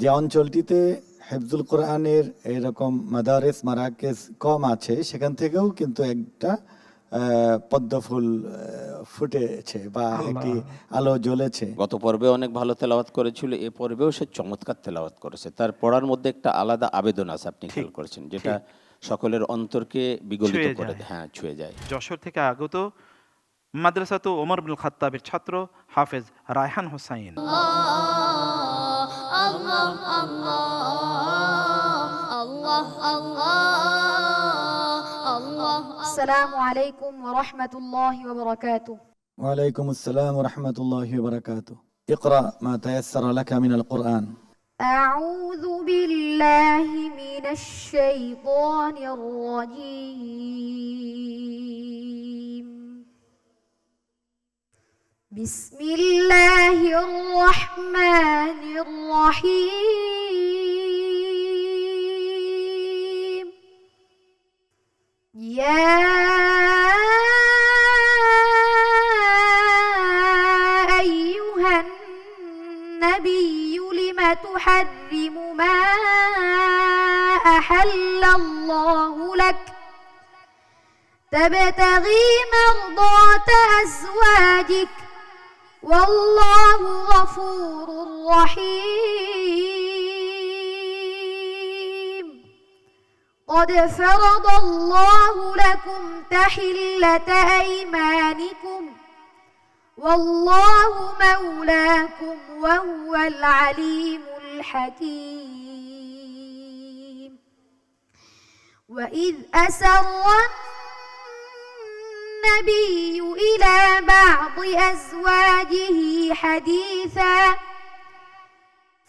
যে অঞ্চলটিতে হেফজুল কোরআনের এরকম মাদারেস মারাকেজ কম আছে, সেখান থেকেও কিন্তু একটা পদ্মফুল ফুটেছে বা একটি আলো জ্বলেছে। গত পর্বে অনেক ভালো তেলাওয়াত করেছিল, এ পর্বেও সে চমৎকার তেলাওয়াত করেছে। তার পড়ার মধ্যে একটা আলাদা আবেদন আছে, আপনি খেয়াল করেছেন, যেটা সকলের অন্তরকে বিগলিত করে দেয়, হ্যাঁ ছুঁয়ে যায়। যশোর থেকে আগত মাদ্রাসাতু ওমর বিন খাত্তাবের ছাত্র হাফেজ রায়হান হোসাইন। আসসালামু আলাইকুম ওয়া রাহমাতুল্লাহি ওয়া বারাকাতুহু। ওয়ালাইকুম আসসালাম ওয়া রাহমাতুল্লাহি ওয়া বারাকাতুহু। ইকরা মা তায়াসসারা লাকা মিনাল কুরআন। আউযু বিল্লাহি মিনাশ শাইতানির রাজীম। বিসমিল্লাহির রাহমানির রাহিম। ইয়া আইয়ুহান নাবিয়্যু লিমা তুহাররিমু মা আহাল্লাল্লাহু লাক তাবতাগী মারদাতা আজওয়াজিক ওয়াল্লাহু গফুরুর রহিম। قد فرض الله لكم تحلة أيمانكم والله مولاكم وهو العليم الحكيم. وإذ أسر النبي إلى بعض أزواجه حديثا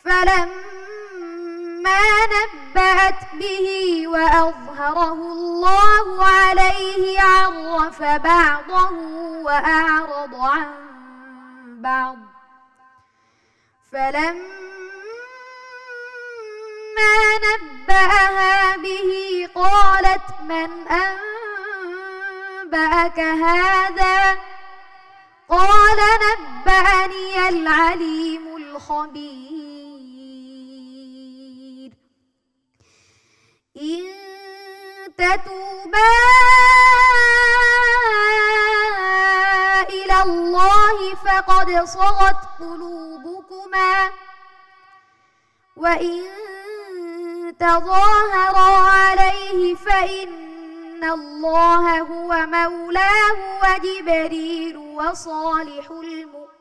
فلما نبأت به وأظهره الله عليه عرف بعضه وأعرض عن بعض فلما نبأها به قالت من أنبأك هذا قال نبأني العليم الخبير. إن تتوبا إلى الله فقد صغت قلوبكما وإن تظاهرا عليه فإن الله هو مولاه وجبريل وصالح المؤمنين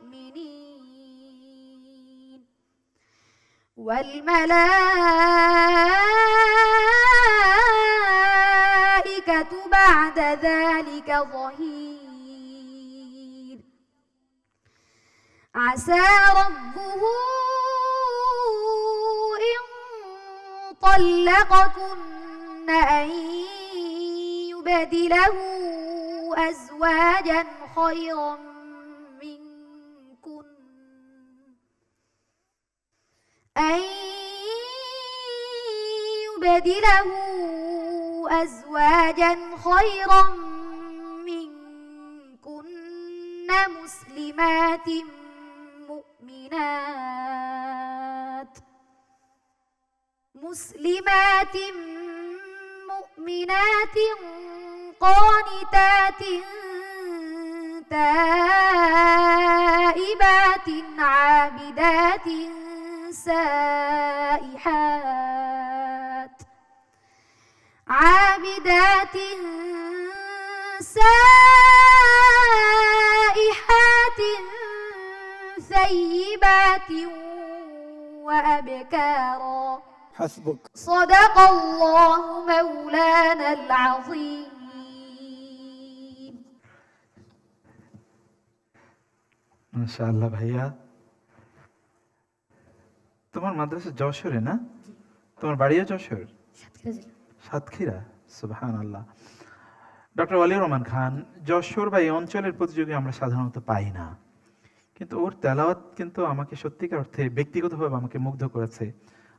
والملائكة بعد ذلك ظهير. عسى ربه إن طلقكن أن يبدله أزواجا خيرا منكن أن يبدله أزواجا خيرا منكن مسلمات مؤمنات قانتات تائبات عابدات سائحات ثيبات وأبكارا. حسبك. صدق الله مولانا العظيم. মাশাআল্লাহ ভাইয়া, তোমার মাদ্রাসা যশোরে না? তোমার বাড়িও যশোর? সাতক্ষীরা। সুবহানাল্লাহ। ডক্টর ওয়ালিউর রহমান খান, যশোর বা এই অঞ্চলের প্রতিযোগী আমরা সাধারণত পাই না, কিন্তু ওর তেলাওয়াত কিন্তু আমাকে সত্যিকার অর্থে ব্যক্তিগতভাবে আমাকে মুগ্ধ করেছে।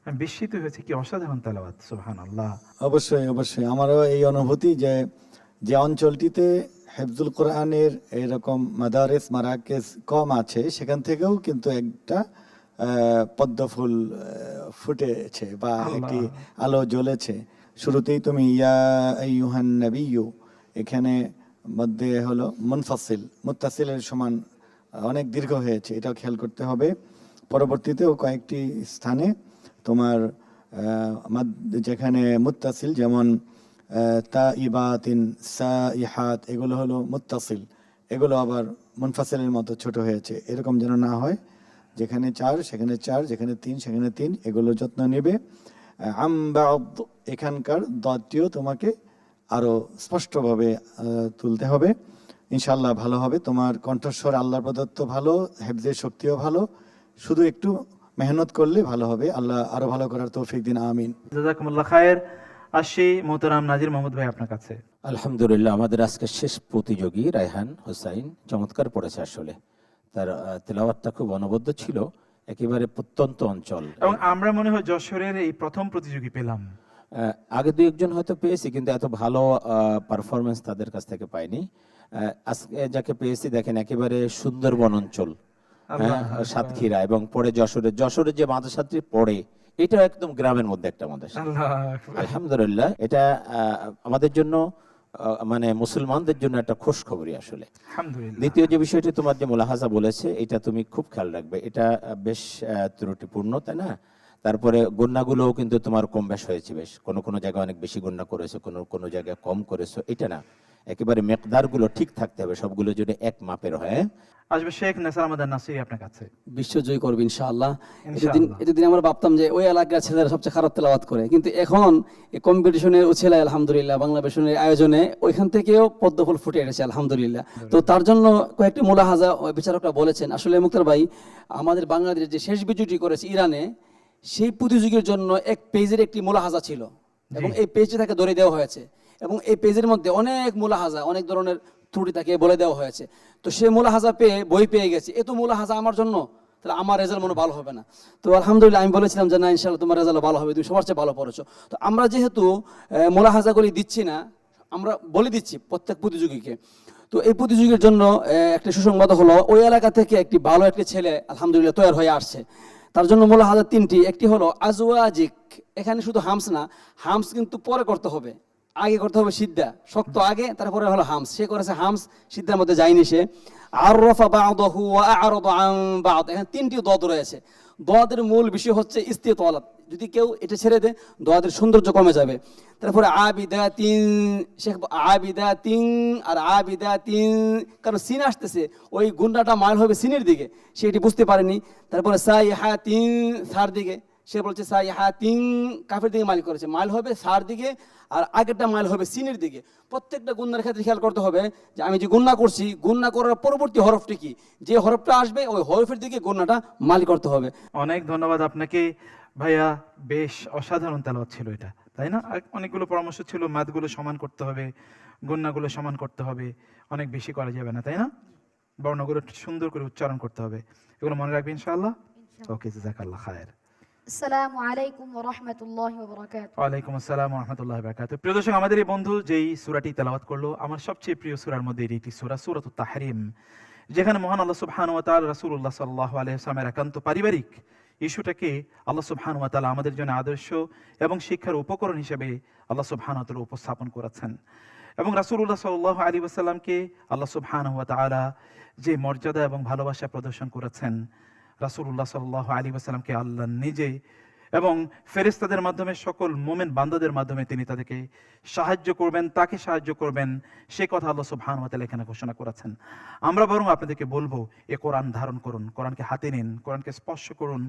আমি বিস্মিত হয়েছি, কি অসাধারণ তেলাওয়াত। সুবহানাল্লাহ। অবশ্যই অবশ্যই আমারও এই অনুভূতি যে যে অঞ্চলটিতে হেফজুল কোরআনের এরকম মাদারেস মারাকেজ কম আছে, সেখান থেকেও কিন্তু একটা পদ্মফুল ফুটেছে বা একটি আলো জ্বলেছে। শুরুতেই তুমি ইয়া আইয়ুহান নাবিয়্যু, এখানে মধ্যে হলো মুনফাসিল, মুত্তাসিলের সমান অনেক দীর্ঘ হয়েছে, এটাও খেয়াল করতে হবে। পরবর্তীতেও কয়েকটি স্থানে তোমার যেখানে মুত্তাসিল, যেমন তাইবাতিন, সাইহাত, এগুলো হলো মুত্তাসিল, এগুলো আবার মুনফাসিলের মতো ছোট হয়েছে। এরকম যেন না হয়, যেখানে 4 সেখানে 4, যেখানে 3 সেখানে 3, এগুলো যত্ন নেবে। আমবাদ, এখানকার দটিও তোমাকে আরো স্পষ্টভাবে তুলতে হবে। ইনশাআল্লাহ ভালো হবে। তোমার কণ্ঠস্বর আল্লাহর প্রদত্ত ভালো, হেফজের শক্তিও ভালো, শুধু একটু মেহনত করলে ভালো হবে। আল্লাহ আরো ভালো করার তৌফিক দিন, আমিন। জাযাকুমুল্লাহ খায়ের। আসি মোহতারাম নাজির মোহাম্মদ ভাই আপনার কাছে। আলহামদুলিল্লাহ, আমাদের আজকের শেষ প্রতিযোগী রায়হান হোসাইন চমৎকার পড়েছে। আসলে তার তেলাওয়াতটা খুব অনবদ্য ছিল, একেবারে প্রত্যন্ত অঞ্চল। এবং আমরা মনে হয় যশোরের এই প্রথম প্রতিযোগী পেলাম। আগে দু একজন হয়তো পেয়েছি, কিন্তু এত ভালো পারফরমেন্স তাদের কাছ থেকে পাইনি। আজকে যাকে পেয়েছি দেখেন, একেবারে সুন্দরবন অঞ্চল, সাতক্ষীরা, এবং পরে যশোরে যে মাদ্রাসাটি পড়ে, এটা একদম গ্রামের মধ্যে একটা মাদ্রাসা। আলহামদুলিল্লাহ, এটা আমাদের জন্য মানে মুসলমানদের জন্য একটা খুশ খবরই আসলে। দ্বিতীয় যে বিষয়টি তোমার যে মুলাহাজা বলেছে, এটা তুমি খুব খেয়াল রাখবে, এটা বেশ ত্রুটিপূর্ণ, তাই না? তারপরে গণ্যাগুলোও কিন্তু তোমার কম বেশ হয়েছে, বেশ কোনো কোনো জায়গায় অনেক বেশি গণ্যা করেছো, কোনো কোনো জায়গায় কম করেছো, এটা না, একেবারে মেকদারগুলো ঠিক থাকতে হবে, সবগুলো যদি এক মাপের হয়। আসবে শেখ নাসার আমাদের নাসির আপনার কাছে। বিশ্বজয় করবে ইনশাআল্লাহ। এতদিন আমরা ভাবতাম যে ওই এলাকার ছেলেরা সবচেয়ে খারাপ তেলাওয়াত করে, কিন্তু এখন এই কম্পিটিশনের উছেলায় আলহামদুলিল্লাহ বাংলা ভার্সনের আয়োজনে ওইখান থেকেও পদ্মফুল ফুটে এসেছে আলহামদুলিল্লাহ। তো তার জন্য কয়েকটি মুলাহাজা বিচারকরা বলেছেন। আসলে মুক্তার ভাই, আমাদের বাংলাদেশের যে শেষ বিজয়টি করেছে ইরানে, সেই প্রতিযোগীর জন্য এক পেজের একটি মুলাহাজা ছিল, এবং এই পেজটি তাকে ধরে দেওয়া হয়েছে, এবং এই পেজের মধ্যে অনেক মুলাহাজা, অনেক ধরনের ত্রুটি তাকে বলে দেওয়া হয়েছে। তো সে মুলাহাজা পেয়ে বই পেয়ে গেছে, এত মুলাহাজা আমার জন্য, তাহলে আমার রেজাল্ট মনে ভালো হবে না। তো আলহামদুলিল্লাহ আমি বলেছিলাম যে না, ইনশাআল্লাহ তোমার রেজাল্ট ভালো হবে, তুমি সবার চেয়ে ভালো পড়েছো। তো আমরা যেহেতু মুলাহাজাগুলি দিচ্ছি না, আমরা বলে দিচ্ছি প্রত্যেক প্রতিযোগীকে। তো এই প্রতিযোগীর জন্য একটা সুসংবাদ হলো, ওই এলাকা থেকে একটি ভালো একটি ছেলে আলহামদুলিল্লাহ তৈরি হয়ে আসছে। তার জন্য মুলাহাজা 3টি। একটি হলো আজওয়াজিক, এখানে শুধু হামস না, হামস কিন্তু পরে করতে হবে, আগে করতে হবে সিদ্ধা, শক্ত আগে, তারপরে হলো হামস। সে করেছে হামস, সিদ্ধার মধ্যে যায়নি সে। আররাফা বা'দাহু ওয়া আ'রাদা আন বা'দ, এখানে 3টি দদ রয়েছে। দদের মূল বিষয় হচ্ছে ইস্তিতালাত, যদি কেউ এটা ছেড়ে দেয় দদের সৌন্দর্য কমে যাবে। তারপরে আবিদাতিন, শেখ আবিদাতিন আর আবিদাতিন, কারণ সিন আসতেছে, ওই গুন্ডাটা মাইল হবে সিনের দিকে, সেটি বুঝতে পারেনি। তারপরে সাইহাতিন, সার দিকে, সে বলছে সাইহাতিন, কাফের দিকে মাইল করেছে, মাইল হবে সার দিকে, আর আগেরটা মাইল হবে সিনের দিকে। প্রত্যেকটা গুন্নার ক্ষেত্রে খেয়াল করতে হবে যে আমি যে গুন্না করছি, গুন্না করার পরবর্তী হরফটি কি, যে হরফটা আসবে ওই হরফের দিকে গুন্নাটা মাইল করতে হবে। অনেক ধন্যবাদ আপনাকে ভাইয়া, বেশ অসাধারণ তেলাওয়াত ছিল এটা, তাই না? আর অনেকগুলো পরামর্শ ছিল, মাদগুলো সমান করতে হবে, গুন্নাগুলো সমান করতে হবে, অনেক বেশি করা যাবে না, তাই না? বর্ণগুলো সুন্দর করে উচ্চারণ করতে হবে, এগুলো মনে রাখবেন ইনশাআল্লাহ। ওকে, জাযাকাল্লাহ খায়ের। আসসালামু আলাইকুম ওয়া রাহমাতুল্লাহি ওয়া বারাকাতুহু। ওয়ালাইকুম আসসালাম ওয়া রাহমাতুল্লাহি ওয়া বারাকাতুহু। প্রিয় দর্শক, আমাদের এই বন্ধু যেই সূরাটি তেলাওয়াত করলো, আমার সবচেয়ে প্রিয় সূরার মধ্যে এটি সূরাতুত তাহরিম, যেখানে মহান আল্লাহ সুবহানাহু ওয়া তাআলা রাসূলুল্লাহ সাল্লাল্লাহু আলাইহি ওয়াসাল্লামের একান্ত পারিবারিক ইস্যুটাকে আল্লাহ সুবহানাহু ওয়া তাআলা আমাদের জন্য আদর্শ এবং শিক্ষার উপকরণ হিসেবে আল্লাহ সুবহানাহু ওয়া তাআলা উপস্থাপন করেছেন। এবং রাসূলুল্লাহ সাল্লাল্লাহু আলাইহি ওয়াসাল্লামকে আল্লাহ সুবহানাহু ওয়া তাআলা যে মর্যাদা এবং ভালোবাসা প্রদর্শন করেছেন, রাসূলুল্লাহ সাল্লাল্লাহু আলাইহি ওয়াসাল্লামকে আল্লাহ নিজে এবং ফেরেশতাদের মাধ্যমে সকল মুমিন বান্দাদের মাধ্যমে তিনি তাদেরকে সাহায্য করবেন, তাকে সাহায্য করবেন, সে কথা আল্লাহ সুবহানাহু ওয়া তাআলা এখানে ঘোষণা করেছেন। আমরা বরং আপনাদেরকে বলবো, এ কোরআন ধারণ করুন, কোরআনকে হাতে নিন, কোরআনকে স্পর্শ করুন,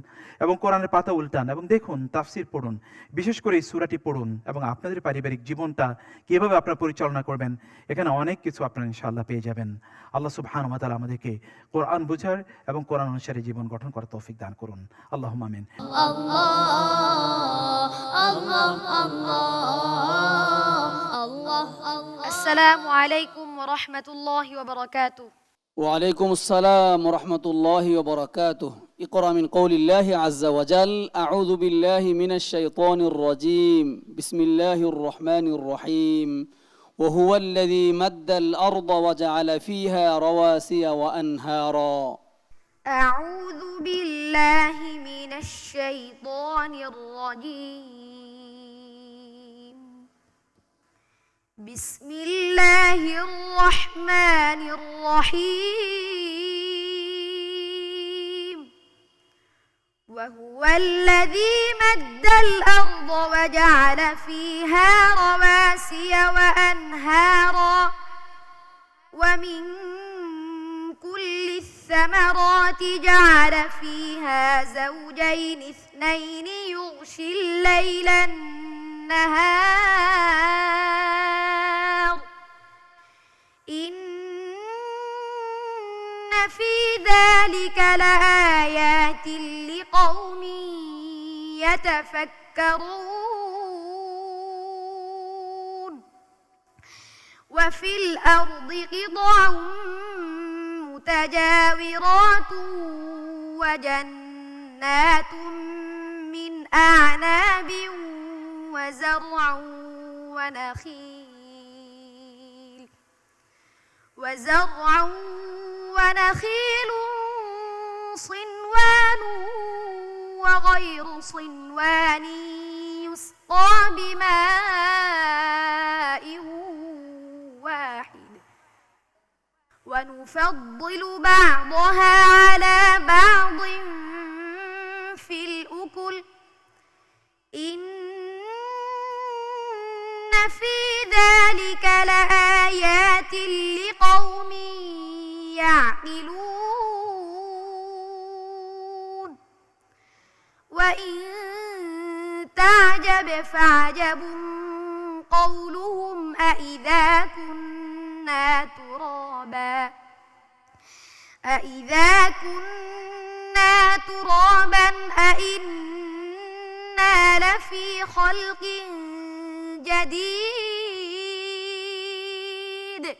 এবং কোরআনের পাতা উল্টান এবং দেখুন, তাফসির পড়ুন, বিশেষ করে এই সূরাটি পড়ুন, এবং আপনাদের পারিবারিক জীবনটা কিভাবে আপনারা পরিচালনা করবেন, এখানে অনেক কিছু আপনারা ইনশাআল্লাহ পেয়ে যাবেন। আল্লাহ সুবহানাহু ওয়া তাআলা আমাদেরকে কোরআন বুঝার এবং কোরআন অনুসারে জীবন গঠন করার তৌফিক দান করুন। আল্লাহুম্মা আমিন। আসসালামু আলাইকুম ওয়া রাহমাতুল্লাহি ওয়া বারাকাতুহু। وعليكم السلام ورحمة الله وبركاته. اقرأ من قول الله عز وجل. أعوذ بالله من الشيطان الرجيم. بسم الله الرحمن الرحيم. وهو الذي مد الأرض وجعل فيها رواسي وأنهارا. أعوذ بالله من الشيطان الرجيم بسم الله الرحمن الرحيم وهو الذي مد الأرض وجعل فيها رواسي وأنهارا ومن كل الثمرات جعل فيها زوجين اثنين يغشي الليل النهار إن في ذلك لآيات لقوم يتفكرون وفي الأرض قطع متجاورات وجنات من أعناب وزرع ونخيل صنوان وغير صنوان يسقى بماء واحد ونفضل بعضها على بعض في الأكل إن في ذلك لآيات لقوم يعقلون وإن تعجب فعجب قولهم أإذا كنا ترابا أإنا لفي خلق جديد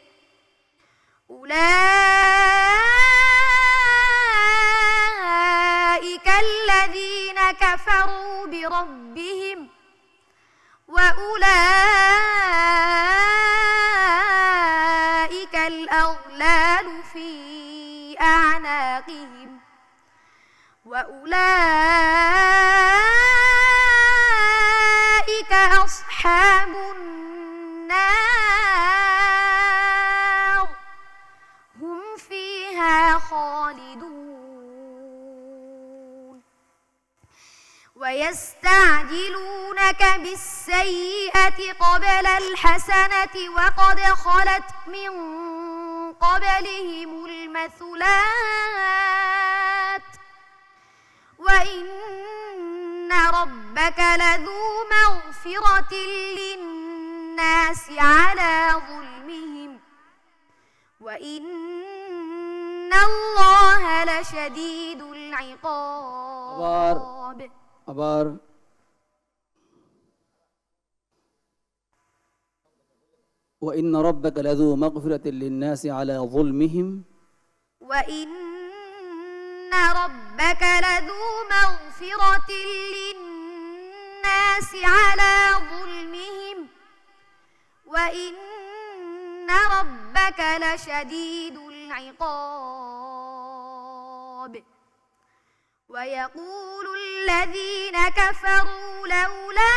أولئك الذين كفروا بربهم وأولئك الأغلال في أعناقهم وأولئك أصحاب النار هم فيها خالدون ويستعجلونك بالسيئة قبل الحسنة وقد خلت من قبلهم المثلات وإن ربك لذو مغفرة للناس على ظلمهم وإن الله لشديد العقاب আবার وإن ربك لذو مغفرة للناس على ظلمهم وإن ربك لذو مغفرة للناس على ظلمهم وإن ربك لشديد العقاب ويقول الذين كفروا لولا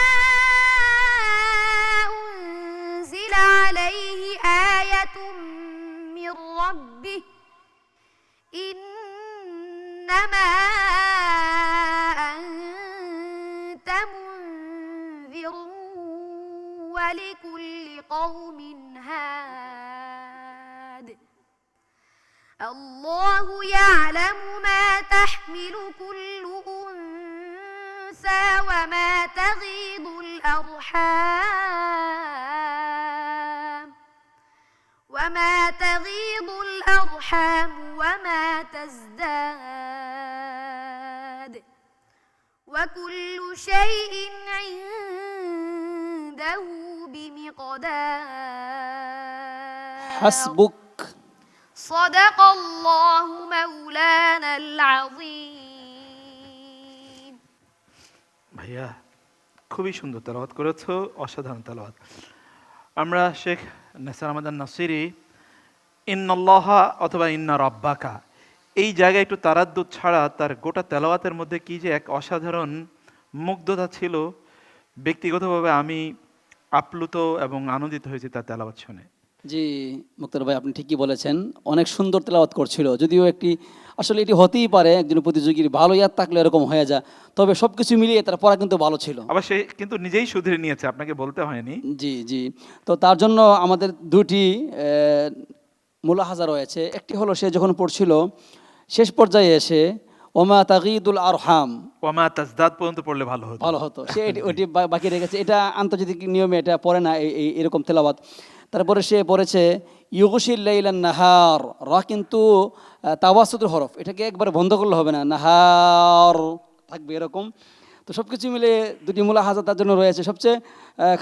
أنزل عليه آية من ربه إنما أنت منذر ولكل قوم هاد الله يعلم ما تحمل كل أنثى وما تغيض الأرحام وما تزداد وكل شيء عنده بمقدار حسبك صدق الله مولانا العظيم ভাইয়া খুবই সুন্দর তেলাওয়াত করেছো, অসাধারণ তেলাওয়াত। আমরা শেখ নেসার রহমান নাসিরি ইন্নাল্লাহা অথবা ইন্না রাব্বাকা এই জায়গায় একটু তারাদ্দুদ ছাড়া তার গোটা তেলাওয়াতের মধ্যে কি যে এক অসাধারণ মুগ্ধতা ছিল, ব্যক্তিগতভাবে আমি আপ্লুত এবং আনন্দিত হয়েছি তার তেলাওয়াত শুনে। জি মুক্তার ভাই, আপনি ঠিকই বলেছেন, অনেক সুন্দর তেলাওয়াত করছিল। যদিও আসলে এটি হতেই পারে একজন প্রতিযোগীর ভালো ইয়াদ থাকলে এরকম হয়ে যায়, তবে সবকিছু মিলিয়ে তার পড়া কিন্তু ভালো ছিল। আবার সে কিন্তু নিজেই শুধরে নিয়েছে, আপনাকে বলতে হয়নি। জি জি। তো তার জন্য আমাদের দুটি মুলাহাজা রয়েছে। একটি হলো সে যখন পড়ছিল শেষ পর্যায়ে এসে ওমা তাগিদুল আরহাম ওয়ামা তাজদাদ পর্যন্ত পড়লে ভালো হতো। ভালো হতো, সে ওটি বাকি রেখেছে। এটা আন্তর্জাতিক নিয়মে এটা পড়ে না এরকম তেলাওয়াত। তারপরে সে পড়েছে ইউগুশিল লাইলান নাহার, রা কিন্তু তাওয়াসুতুল হরফ, এটাকে একবারে বন্ধ করলে হবে না, নাহার থাকবে এরকম। তো সব কিছু মিলে দুটি মুলাহাজা তার জন্য রয়েছে। সবচেয়ে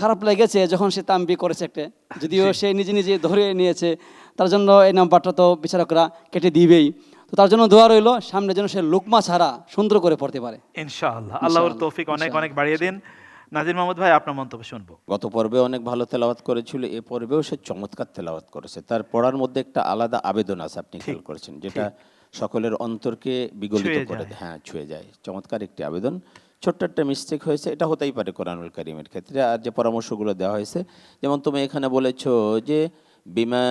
খারাপ লেগেছে যখন সে তাম্বি করেছে একটা, যদিও সে নিজে নিজে ধরে নিয়েছে, তার জন্য এই নাম্বারটা তো বিচারকরা কেটে দিবেই। তো তার জন্য দোয়া রইল সামনে যেন সে লুকমা ছাড়া সুন্দর করে পড়তে পারে ইনশাআল্লাহ। আল্লাহর তৌফিক অনেক অনেক বাড়িয়ে দিন। নাজির মাহমুদ ভাই, আপনার মন্তব্য শুনবো। গত পর্বে অনেক ভালো তেলাওয়াত করেছিল, এ পর্বেও সে চমৎকার তেলাওয়াত করেছে। তার পড়ার মধ্যে একটা আলাদা আবেদন আছে, আপনি খেয়াল করেছেন, যেটা সকলের অন্তরকে বিগলিত ছুঁয়ে করে যায়। দেয়। হ্যাঁ, ছুঁয়ে যায়। চমৎকার একটি আবেদন। ছোট্ট একটা মিস্টেক হয়েছে, এটা হতেই পারে কোরআনুল কারীমের ক্ষেত্রে। আর যে পরামর্শগুলো দেওয়া হয়েছে, যেমন তুমি এখানে বলেছো যে বিমা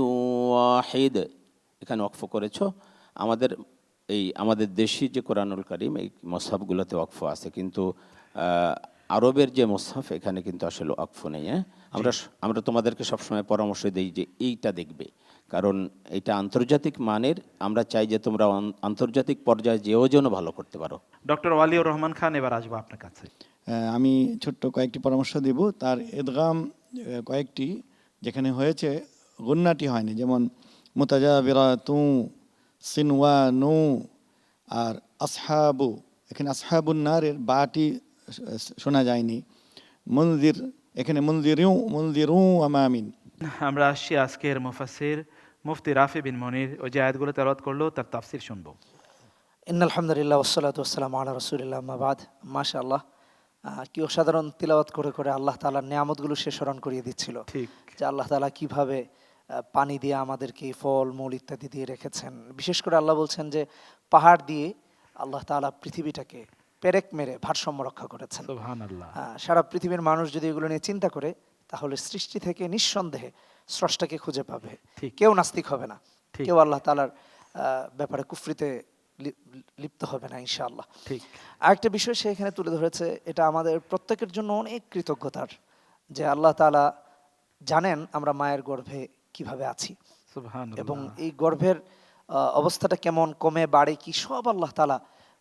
ওয়াহিদ, এখানে ওয়াকফ করেছো। আমাদের দেশি যে কোরআনুল কারীম, এই মসহাফগুলোতে ওয়াকফ আছে, কিন্তু আরবের যে মুসহাফ, এখানে কিন্তু আসলে ওয়াকফ নেই। হ্যাঁ, আমরা তোমাদেরকে সবসময় পরামর্শ দিই যে এইটা দেখবে, কারণ এটা আন্তর্জাতিক মানের। আমরা চাই যে তোমরা আন্তর্জাতিক পর্যায়ে যেও যেন ভালো করতে পারো। ডক্টর ওয়ালিউর রহমান খান, এবার আসবো আপনার কাছে। আমি ছোট্ট কয়েকটি পরামর্শ দিব। তার ইদগাম কয়েকটি যেখানে হয়েছে গুন্নাটি হয়নি, যেমন মুতাজাবিরাতু, সিনওয়ানু, আর আসহাবু, এখানে আসহাবুন নারের বাটি শোনা যায়নি। মুনজির, এখানে মুনজিরু আমামিন। আমরা আসছি আজকের মুফাসসির মুফতি রাফি বিন মনির, ওই যে আয়াতগুলো তেলাওয়াত করলো তার তাফসীর শুনবো। আলহামদুলিল্লাহ ওয়াসসালাতু ওয়াসসালামু আলা রাসূলিল্লাহ, আম্মা বাদ। মাশাআল্লাহ, কি অসাধারণ তিলাওয়াত করে করে আল্লাহ তাআলার নিয়ামতগুলো সে স্মরণ করিয়ে দিচ্ছিল। ঠিক। যে আল্লাহ তাআলা কিভাবে পানি দিয়ে আমাদেরকে ফল মূল ইত্যাদি দিয়ে রেখেছেন। বিশেষ করে আল্লাহ বলছেন যে পাহাড় দিয়ে আল্লাহ তাআলা পৃথিবীটাকে পেরেক মেরে ভারসাম্য রক্ষা করেছেন। সুবহানাল্লাহ। সারা পৃথিবীর মানুষ যদি এগুলো নিয়ে চিন্তা করে, তাহলে সৃষ্টি থেকে নিঃসন্দেহে স্রষ্টাকে খুঁজে পাবে। ঠিক। কেউ নাস্তিক হবে না, ঠিক। কেউ আল্লাহ তাআলার ব্যাপারে কুফরিতে লিপ্ত হবে না ইনশাআল্লাহ। ঠিক। আরেকটা বিষয় সে এখানে তুলে ধরেছে, এটা আমাদের প্রত্যেকের জন্য অনেক কৃতজ্ঞতার, যে আল্লাহ তাআলা জানেন আমরা মায়ের গর্ভে কিভাবে আছি, সুবহানাল্লাহ। এবং এই গর্ভের অবস্থাটা কেমন, কমে বাড়ে কি, সব আল্লাহ তাআলা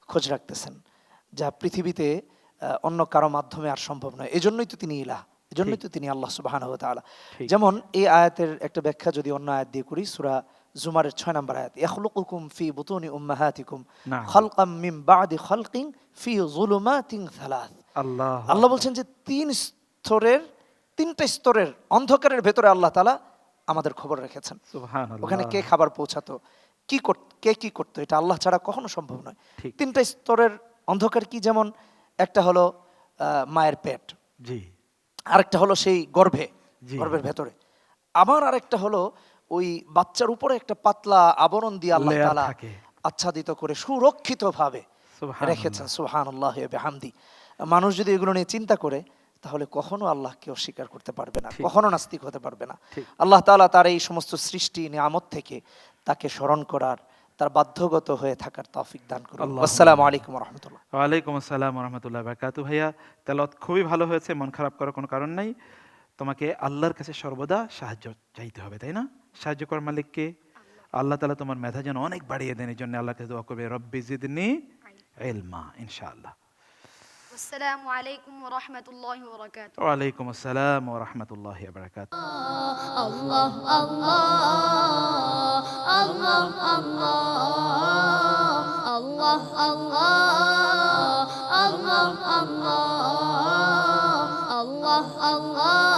খোঁজ রাখতেছেন, যা পৃথিবীতে অন্য কারো মাধ্যমে আর সম্ভব নয়। এজন্যই তো তিনি ইলাহ, এজন্যই তো তিনি আল্লাহ সুবহানাহু ওয়া তাআলা। যেমন এই আয়াতের একটা ব্যাখ্যা যদি অন্য আয়াত দিয়ে করি, সূরা জুমারের 6 নম্বর আয়াত, ইয়াখলুকুকুম ফি বুতুনি উম্মাহাতিকুম খালকাম মিন বাদি খালকিন ফি যুলুমাতিন সালাস। আল্লাহ বলছেন যে তিনটা স্তরের অন্ধকারের ভেতরে আল্লাহ তাআলা আমাদের খবর রেখেছেন। সুবহানাল্লাহ। ওখানে কে খাবার পৌঁছাতো, কে কি করতো, এটা আল্লাহ ছাড়া কখনো সম্ভব নয়। ঠিক। তিনটা স্তরের অন্ধকার কি, যেমন একটা হলো মায়ের পেট, জি। আরেকটা হলো সেই গর্ভে, জি। গর্ভের ভেতরে, আবার আরেকটা হলো ওই বাচ্চার উপরে একটা পাতলা আবরণ দিয়ে আল্লাহ লেয়ার তাআলা থাকে। আচ্ছাদিত করে সুরক্ষিতভাবে সুবহানাল্লাহ। রেখেছেন। সুবহানাল্লাহি ওয়া বিহামদি। মানুষ যদি এগুলো নিয়ে চিন্তা করে, তাহলে কখনো আল্লাহকে অস্বীকার করতে পারবে না, কখনো নাস্তিক হতে পারবে না। আল্লাহ তাআলা তার এই সমস্ত সৃষ্টি নিয়ামত থেকে তাকে স্মরণ করার, তার বাধ্যগত হয়ে থাকার তৌফিক দান করুন। আসসালামু আলাইকুম ওয়া রাহমাতুল্লাহ। ওয়ালাইকুম আসসালাম ওয়া রাহমাতুল্লাহি ওয়া বারাকাতুহু। ভাইয়া, তেলাওয়াত খুবই ভালো হয়েছে, মন খারাপ করার কোনো কারণ নাই। তোমাকে আল্লাহর কাছে সর্বদা সাহায্য চাইতে হবে, তাই না? সাহায্য করার মালিককে আল্লাহ তাআলা। তোমার মেধা যেন অনেক বাড়িয়ে দেন, এই জন্য আল্লাহর কাছে দোয়া করবে, রব্বি জিদনি ইলমা, ইনশাআল্লাহ। আসসালামু আলাইকুম ওয়া রাহমাতুল্লাহি ওয়া বারাকাতুহু। ওয়ালাইকুম আসসালাম ওয়া রাহমাতুল্লাহি ওয়া বারাকাতুহু। আল্লাহ আল্লাহ আল্লাহ আল্লাহ আল্লাহ আল্লাহ আল্লাহ আল্লাহ আল্লাহ আল্লাহ